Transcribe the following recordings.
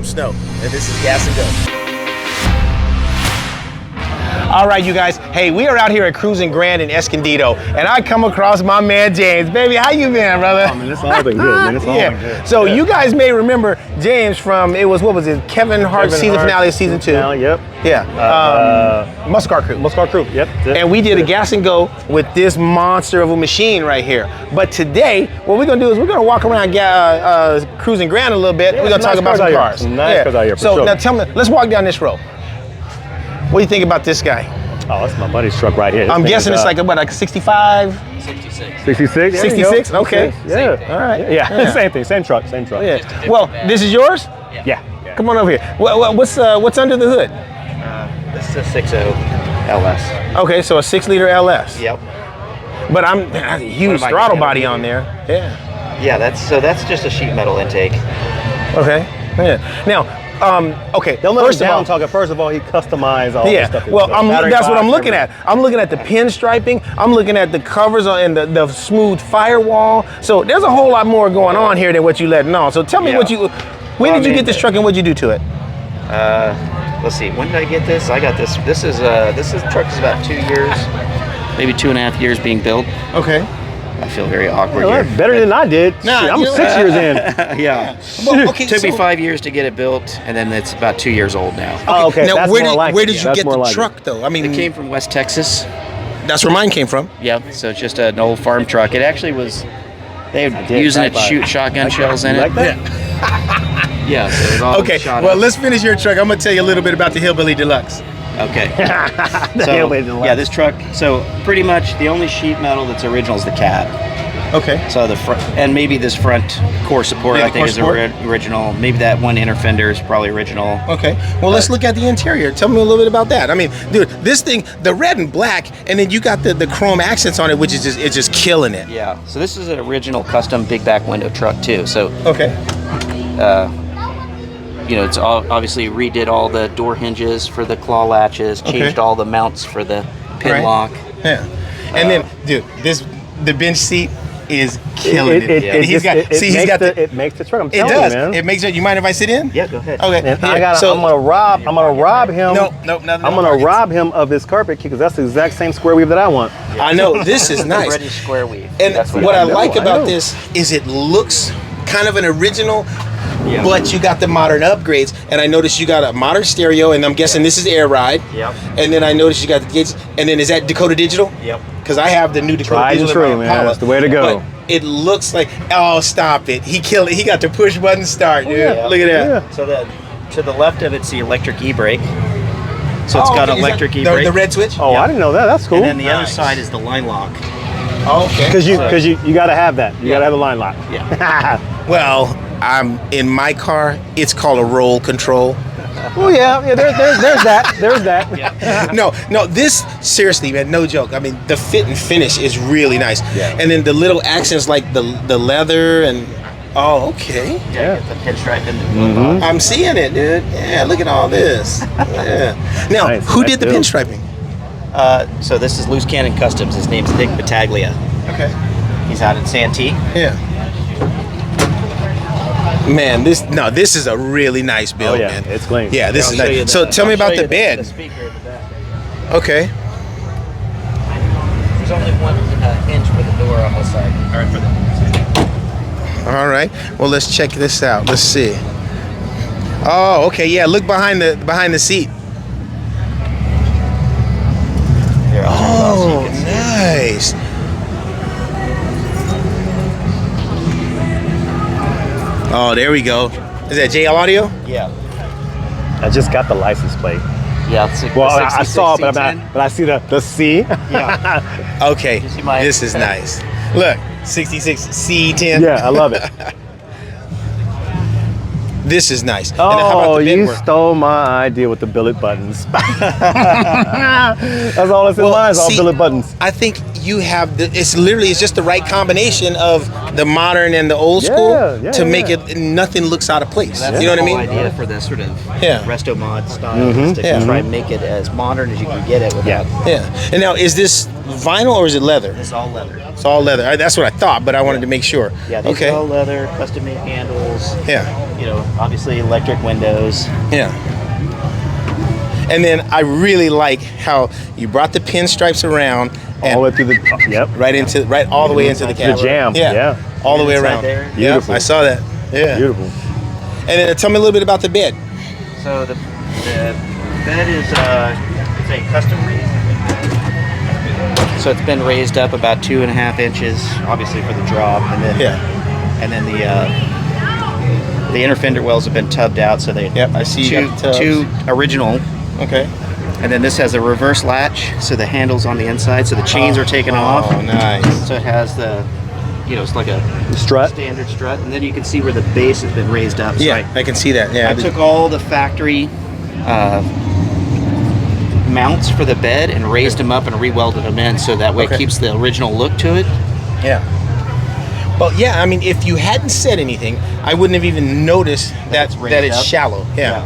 some snow. And this is Gas and Go. All right, you guys. Hey, we are out here at Cruisin Grand in Escondido, and I come across my man James. Baby, how you been, brother? Oh, man, it's all been good, man. It's all been good. So you guys may remember James from, what was it? Kevin Hart's season finale of season 2. Yep. Yeah. Muscle Car Crew. Muscle Car Crew. Yep. And we did a Gas and Go with this monster of a machine right here. But today, what we're gonna do is we're gonna walk around Cruisin Grand a little bit. Yeah, we're gonna talk about some cars. Some nice cars out here, for so sure. now tell me, let's walk down this road. What do you think about this guy? Oh, that's my buddy's truck right here. I'm guessing it's like a 65? 66. 66? 66? Okay. Yeah. All right. Yeah. Same thing. Same truck. Same truck. Yeah. Well, this is yours? Yeah. Come on over here. What's under the hood? This is a 60 LS. Okay, so a 6-liter LS. Yep. But that's a huge throttle body on there. Yeah. Yeah, that's just a sheet metal intake. Okay. Yeah. Now, okay. First of all, he customized all this stuff. Well, that's what I'm looking at. I'm looking at the pinstriping. I'm looking at the covers and the smooth firewall. So there's a whole lot more going on here than what you letting on. So tell me when did you get this truck and what'd you do to it? Let's see. When did I get this? I got this. This truck is about 2 years, maybe 2.5 years being built. Okay. I feel very awkward here. Better than I did. I'm 6 years in. Yeah. Well, okay, Took me 5 years to get it built, and then it's about 2 years old now. Oh, okay. Now, That's where did you That's get the like truck, though? I mean, It came from West Texas. That's where mine came from. Yeah, so it's just an old farm truck. It actually was, they were using it to shoot shotgun shells in it. Like that? Yeah, so it was all Okay, shot well, up. let's finish your truck. I'm going to tell you a little bit about the Hillbilly Deluxe. Okay. Hillbilly Deluxe. Yeah, this truck, so pretty much the only sheet metal that's original is the cab. Okay. So the front, and maybe this front core support, Yeah, I think, is original. Maybe that one inner fender is probably original. Okay. Well, let's look at the interior. Tell me a little bit about that. I mean, dude, this thing, the red and black, and then you got the chrome accents on it, which is just killing it. Yeah. So this is an original custom big back window truck too. So Okay. it's obviously redid all the door hinges for the claw latches, changed all the mounts for the pin lock. Yeah. And then, dude, the bench seat is killing it. It makes the truck. I'm telling you, man. It makes it. You mind if I sit in? Yeah, go ahead. Okay. And I'm gonna rob him. No, I'm gonna rob him of his carpet key because that's the exact same square weave that I want. I know this is nice. British square weave. And That's what I like about this is it looks kind of an original, but you got the modern upgrades. And I noticed you got a modern stereo, and I'm guessing this is air ride. Yep. And then I noticed you got the gates. And then is that Dakota Digital? Yep. Because I have the new Dakota Tried and Digital. true, man. That's the way to go. But it looks like, oh, stop it. He killed it. He got the push button start, dude. Yeah. Look at that. Yeah. So to the left of it's the electric e-brake. So it's got an electric e-brake. The red switch? Oh, I didn't know that. That's cool. And then the other side is the line lock. Oh, okay. Because you got to have that. You got to have the line lock. Yeah. Well, in my car, it's called a roll control. Oh yeah. There's that. No, this, seriously, man, no joke. I mean, the fit and finish is really nice. Yeah. And then the little accents like the leather and, oh, okay. Yeah. Get the pinstripe in the I'm seeing it, dude. Yeah, look at all this. Yeah. Now, Nice, who nice did the build. pinstriping? So this is Loose Cannon Customs. His name's Nick Battaglia. Okay. He's out in Santee. Yeah. Man, this is a really nice build, Oh yeah, man. it's clean. Yeah, this is nice. So tell me about the bed. The speaker at the back. Okay. There's only one hinge for the door on this side. Or for the All right. Well, let's check this out. Let's see. Oh, okay. Yeah, look behind the seat. Here, I'll turn it off so you Oh, can see. nice. Oh, there we go. Is that JL Audio? Yeah. I just got the license plate. Yeah. It's Well, the I saw it, but C10. I see the C. Yeah. Okay. You see my- This is nice. Look, 66 C10. Yeah, I love it. This is nice. And then how about Oh, the bed you work? stole my idea with the billet buttons. That's all that's in mine is all see, billet buttons. I think you have it's just the right combination of the modern and the old school to make it nothing looks out of place. That's you know what I the whole mean? idea for this sort of resto mod style is to try and make it as modern as you can get it without. And now, is this vinyl or is it leather? It's all leather. It's all leather. That's what I thought, but I wanted to make sure. Yeah, these are all leather, custom made handles. Yeah. You know, obviously electric windows. Yeah. And then I really like how you brought the pinstripes around and all the way through the right all the way into the cab. The jam. Yeah. All the way around. There. Yeah, I saw that. Yeah. Beautiful. And then tell me a little bit about the bed. So the bed is it's a custom raised. So it's been raised up about 2.5 inches, obviously for the drop, and then the inner fender wells have been tubbed out, so they I see two original. Okay. And then this has a reverse latch, so the handle's on the inside, so the chains are taken off. Oh, nice. So it has it's like a strut. Standard strut, and then you can see where the base has been raised up. So I can see that. Yeah. I took all the factory mounts for the bed and raised them up and re-welded them in, so that way it keeps the original look to it. Yeah. Well, yeah, I mean, if you hadn't said anything, I wouldn't have even noticed that it's shallow. Yeah.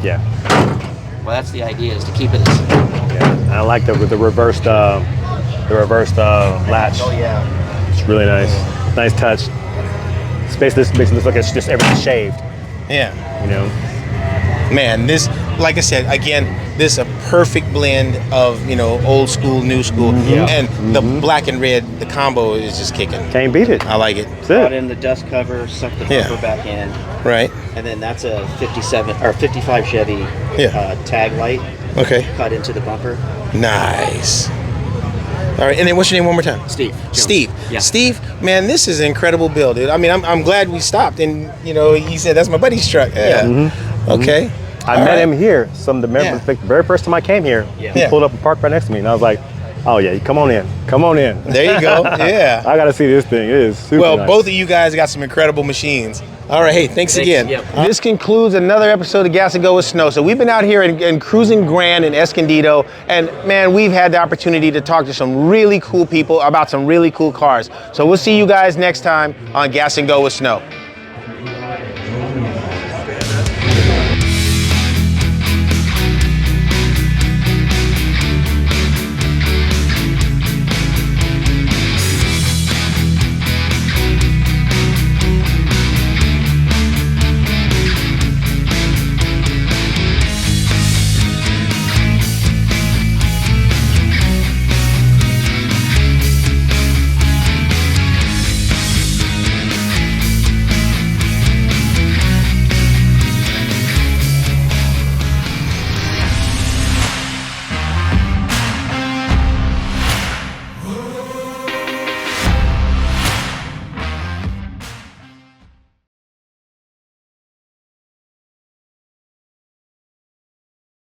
Well, that's the idea, is to keep it as... And I like the reversed latch. Oh, yeah. It's really nice. Nice touch. Space this makes it look like it's just everything shaved. Yeah. You know? Man, this, like I said, again, this is a perfect blend of, old school, new school. And the black and red, the combo is just kicking. Can't beat it. I like it. That's Brought it. in the dust cover, suck the bumper back in. Right. And then that's a 55 Chevy tag light cut into the bumper. Nice. All right, and then what's your name one more time? Steve. Steve. Yeah. Steve, man, this is an incredible build, dude. I mean, I'm glad we stopped, and he said that's my buddy's truck. Yeah. Okay. I met him here. The very first time I came here, he pulled up and parked right next to me, and I was like, "Oh yeah, come on in, come on in." There you go. Yeah. I got to see this thing. It is super nice. Both of you guys got some incredible machines. All right, hey, thanks again. Yep. This concludes another episode of Gas and Go with Snow. So we've been out here in Cruisin Grand in Escondido, and man, we've had the opportunity to talk to some really cool people about some really cool cars. So we'll see you guys next time on Gas and Go with Snow.